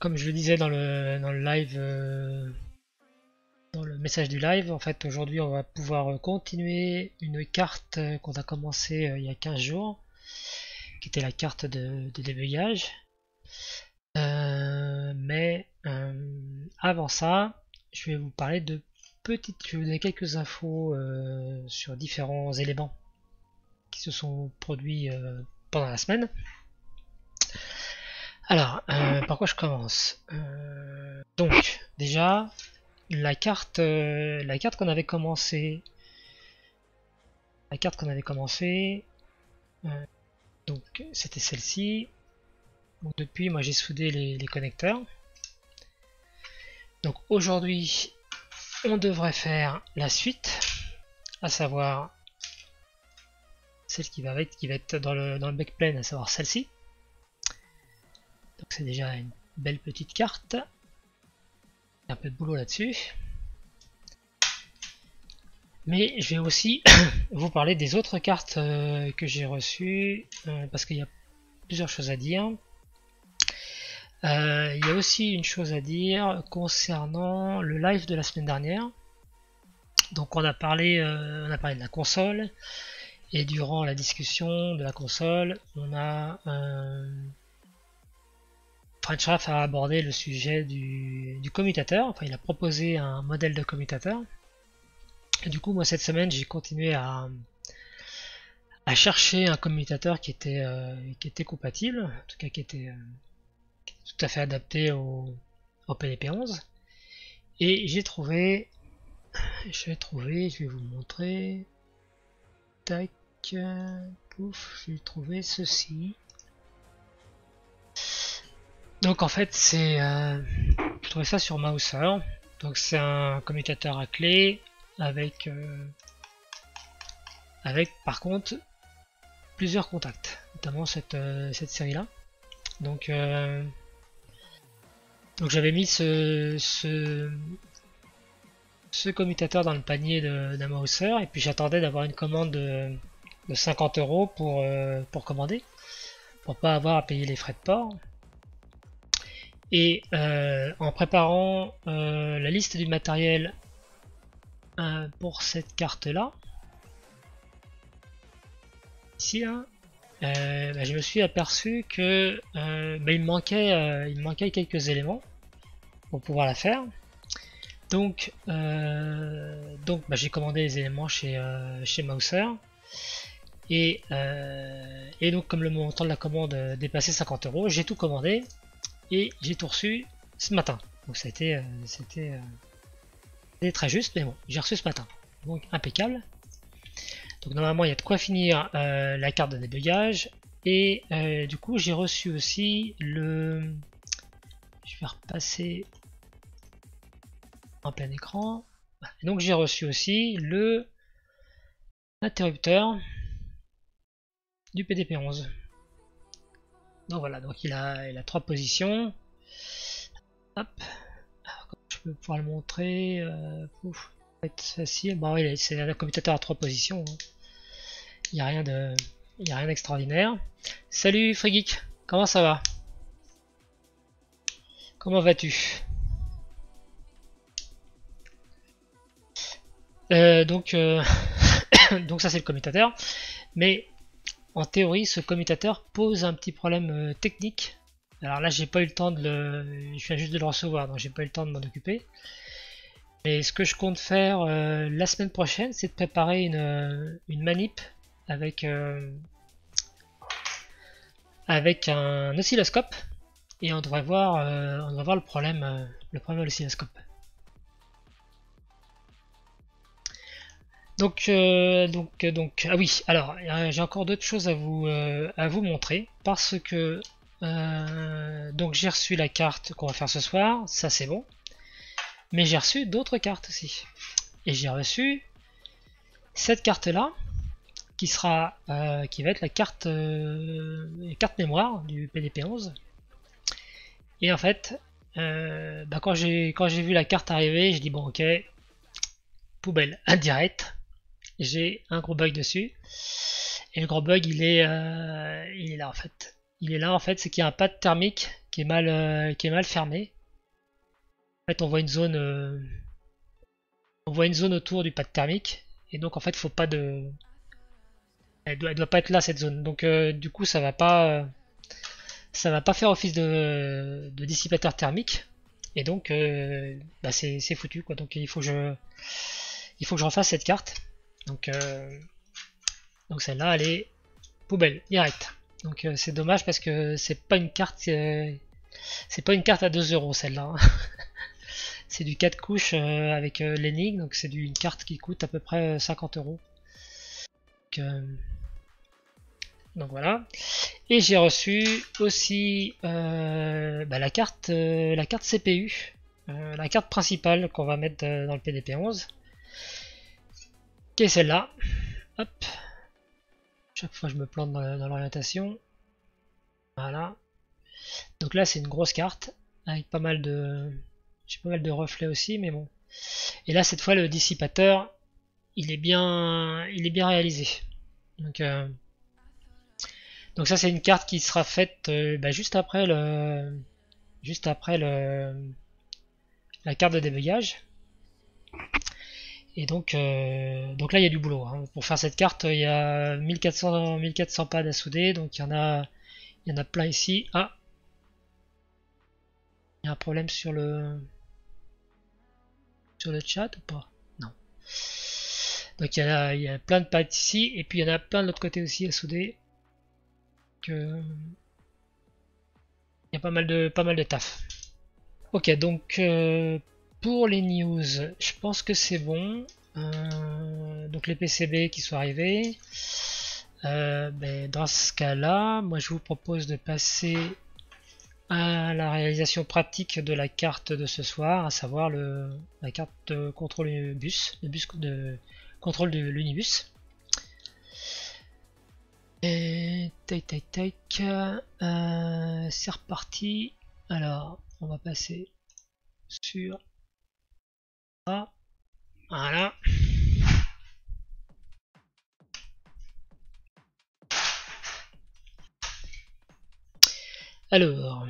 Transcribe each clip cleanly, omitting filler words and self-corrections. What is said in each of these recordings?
comme je le disais dans le live, dans le message du live, en fait aujourd'hui on va pouvoir continuer une carte qu'on a commencé il y a 15 jours, qui était la carte de débugage. Mais avant ça, je vais vous parler de je vais vous donner quelques infos sur différents éléments qui se sont produits pendant la semaine. Alors, par quoi je commence? Donc, déjà, la carte qu'on avait commencé, donc c'était celle-ci. Donc depuis, moi j'ai soudé les connecteurs. Donc aujourd'hui, on devrait faire la suite, à savoir celle qui va être dans le backplane, à savoir celle-ci. Donc c'est déjà une belle petite carte. Un peu de boulot là-dessus. Mais je vais aussi vous parler des autres cartes que j'ai reçues, parce qu'il y a plusieurs choses à dire. Il y a aussi une chose à dire concernant le live de la semaine dernière. Donc on a parlé de la console, et durant la discussion de la console, on a Frenchraff a abordé le sujet du commutateur. Enfin, il a proposé un modèle de commutateur. Et du coup, moi cette semaine, j'ai continué à chercher un commutateur qui était compatible, en tout cas qui était tout à fait adapté au PDP-11. Et j'ai trouvé, je vais vous montrer. Tac, pouf, j'ai trouvé ceci. Donc en fait, je trouvais ça sur Mouser. Donc c'est un commutateur à clé avec par contre plusieurs contacts, notamment cette série-là. Donc j'avais mis ce commutateur dans le panier d'un Mouser, et puis j'attendais d'avoir une commande de 50 € pour commander, pour pas avoir à payer les frais de port. Et en préparant la liste du matériel pour cette carte là, ici là, je me suis aperçu que il me manquait quelques éléments pour pouvoir la faire. Donc j'ai commandé les éléments chez Mouser, et donc comme le montant de la commande dépassait 50 €, j'ai tout commandé et j'ai tout reçu ce matin. Donc c'était très juste, mais bon, j'ai reçu ce matin, donc impeccable. Donc normalement il y a de quoi finir la carte de débugage, et du coup j'ai reçu aussi je vais repasser en plein écran. Donc j'ai reçu aussi le interrupteur du PDP-11. Donc voilà, donc il a 3 positions. Hop, je peux pouvoir le montrer. Pouf, ça va être facile. Bon oui, c'est un commutateur à 3 positions. Hein. Il n'y a rien d'extraordinaire. Salut Frigik, comment ça va? Comment vas-tu? Donc ça c'est le commutateur, mais en théorie ce commutateur pose un petit problème technique. Alors là j'ai pas eu le temps je viens juste de le recevoir, donc j'ai pas eu le temps de m'en occuper. Mais ce que je compte faire la semaine prochaine, c'est de préparer une manip avec un oscilloscope, et on devrait voir le problème de l'oscilloscope. Donc, ah oui, alors j'ai encore d'autres choses à vous montrer, parce que donc j'ai reçu la carte qu'on va faire ce soir, ça c'est bon, mais j'ai reçu d'autres cartes aussi, et j'ai reçu cette carte là qui va être la carte mémoire du PDP-11. Et en fait, quand j'ai vu la carte arriver, j'ai dit bon ok, poubelle, indirect. J'ai un gros bug dessus, et le gros bug il est là en fait. C'est qu'il y a un pad thermique qui est mal fermée. En fait, on voit une zone autour du pad thermique, et donc en fait, faut pas de, elle doit pas être là cette zone. Donc du coup, ça va pas faire office de dissipateur thermique, et donc bah, c'est foutu quoi. Donc il faut que je refasse cette carte. Donc donc celle-là, elle est poubelle direct. Donc c'est dommage parce que c'est pas une carte à 2 euros celle-là. C'est du 4 couches avec l'énigme, donc c'est une carte qui coûte à peu près 50 euros. Donc voilà. Et j'ai reçu aussi bah, la carte CPU, la carte principale qu'on va mettre dans le PDP-11, qui est celle-là. Hop. Chaque fois je me plante dans l'orientation. Voilà. Donc là c'est une grosse carte avec pas mal de, j'ai pas mal de reflets aussi, mais bon. Et là cette fois le dissipateur, il est bien réalisé. Donc ça c'est une carte qui sera faite bah, juste après la carte de débugage. Et donc là il y a du boulot. Hein. Pour faire cette carte, il y a 1400 pads à souder, donc il y en a plein ici. Ah, il y a un problème sur le chat ou pas? Non. Donc il y a plein de pads ici, et puis il y en a plein de l'autre côté aussi à souder. Il y a pas mal de taf. Ok, donc pour les news, je pense que c'est bon. Donc les PCB qui sont arrivés. Ben, dans ce cas-là, moi je vous propose de passer à la réalisation pratique de la carte de ce soir, à savoir la carte de contrôle bus, de contrôle de l'unibus. Et tac, c'est reparti. Alors, on va passer sur ça. Voilà. Alors,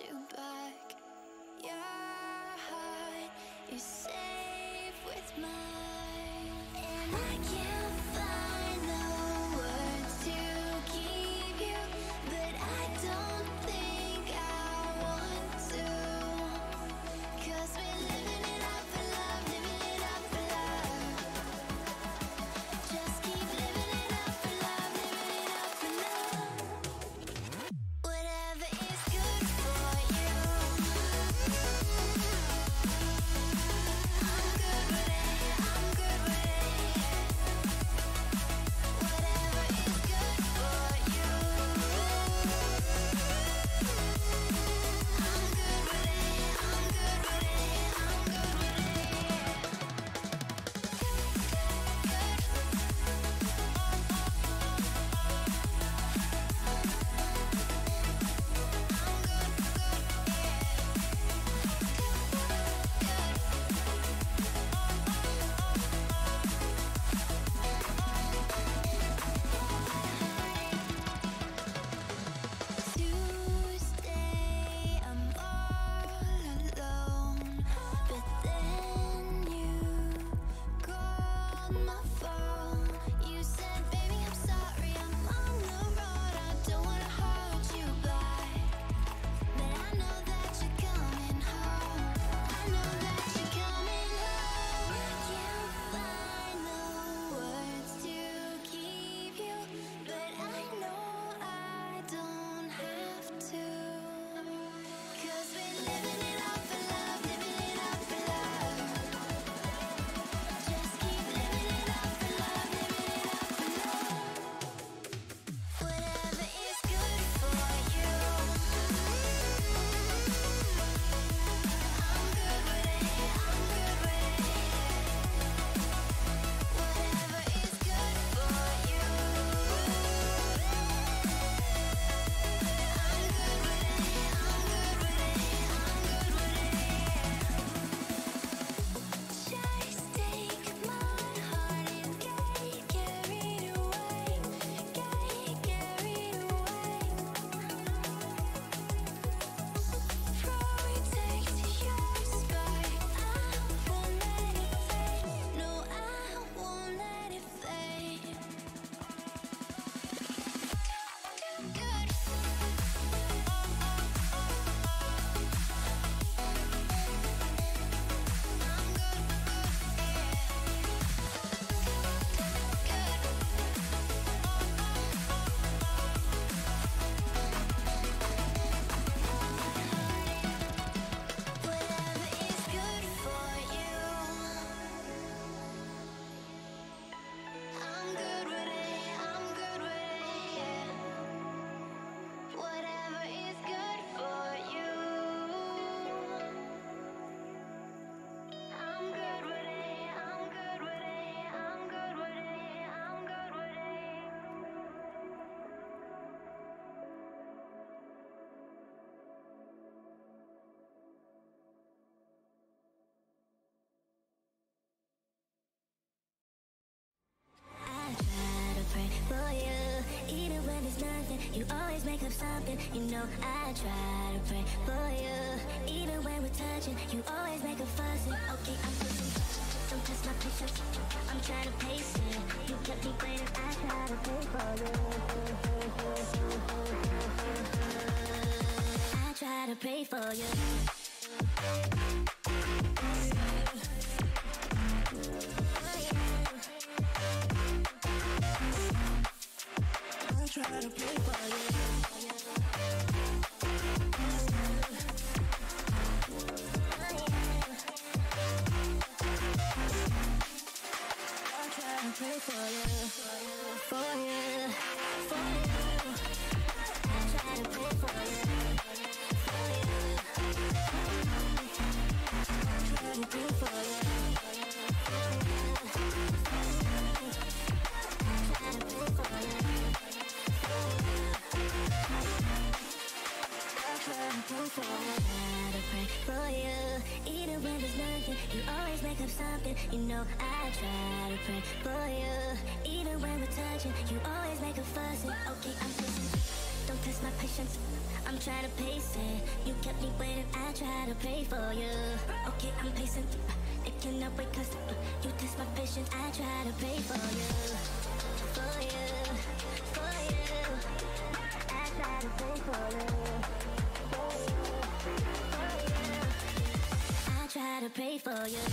you back. Your heart is safe with mine, and I can't find the words to keep you, but I don't think I want to. 'Cause we're living it up for love, living it up for love. Just keep living it up for love, living it up for love. Whatever is good for you, I'm good with it, I'm good with it. Whatever is good for you, I'm good with it, I'm good with it, I'm good with Tuesday, I'm all alone, but then you called my phone. You said, baby, I'm sorry, I'm on the road. I don't wanna hold you back, but I know that you're coming home. I know that you're coming home. I can't find the words to keep you, but I know I don't have to. 'Cause we're living it up for love, living it up for love. Just keep living it up for love, living it up for love. Whatever is good for you, I'm good with it, I'm good with it. Whatever is good for you, I'm good with it, I'm good with it, I'm good with it. Just take my heart and get carried away, get carried away. Protect your spark, I won't let it fade. No, I won't let it fade. Good. I'm good, Whatever is good for you, I'm good with it, I'm good with it, yeah. Whatever is good for you, I'm good with it, I'm good with it, I'm good with it, I'm good with it. I try to pray for you, even when there's nothing. You always make up something. You know I try to pray for you, even when we're touching. You always make a fussing. Okay, I'm pushing. Don't test my patience. I'm trying to pace it. You kept me waiting. I try to pray for you. I try to pray for you. I try to pray for you. I try to pray for you, for you, for you. I try to pray for you, for you. I try to pray for you, for you. I try to pray for you, I try to pray for you. I try to pray for you, even when there's nothing. You always make up something. You know I try to pray for you, even when we're touching. You always make a fuss. Okay, I'm pushing. Don't test my patience. I'm trying to pace it. You kept pray for you. Okay, I'm pacing. It cannot wait 'cause you test my patience. I try to pray for you, for you, for you. I try to pray for you, for you, for you. I try to pray for you.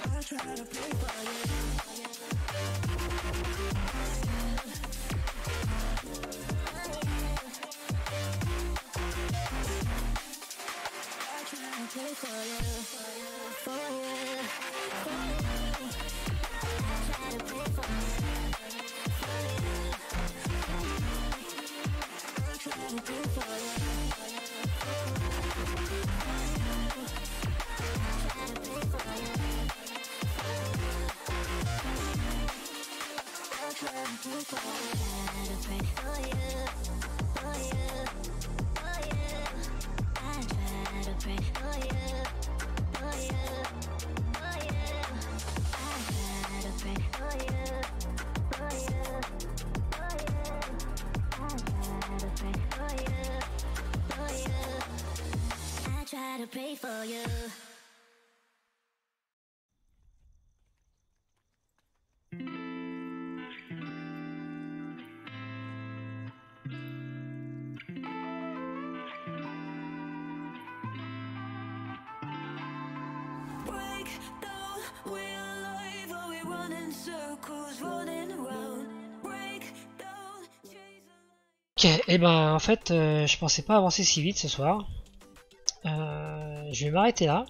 I try to pray for you. Pray for you, for you, for you, for you. I try to pray for you, for you. I try to pray for you, for you, for you. I try to pray for you, I try to pray for you, for you, for you. I try to pray for you, for you, for you. I try to pray for you, for you, for you. I try to pray for you, for you. I try to pray for you. Break down, we're alive, or we run in circles, running around. Break down, chase a Ok, et ben en fait, je pensais pas avancer si vite ce soir. Je vais m'arrêter là.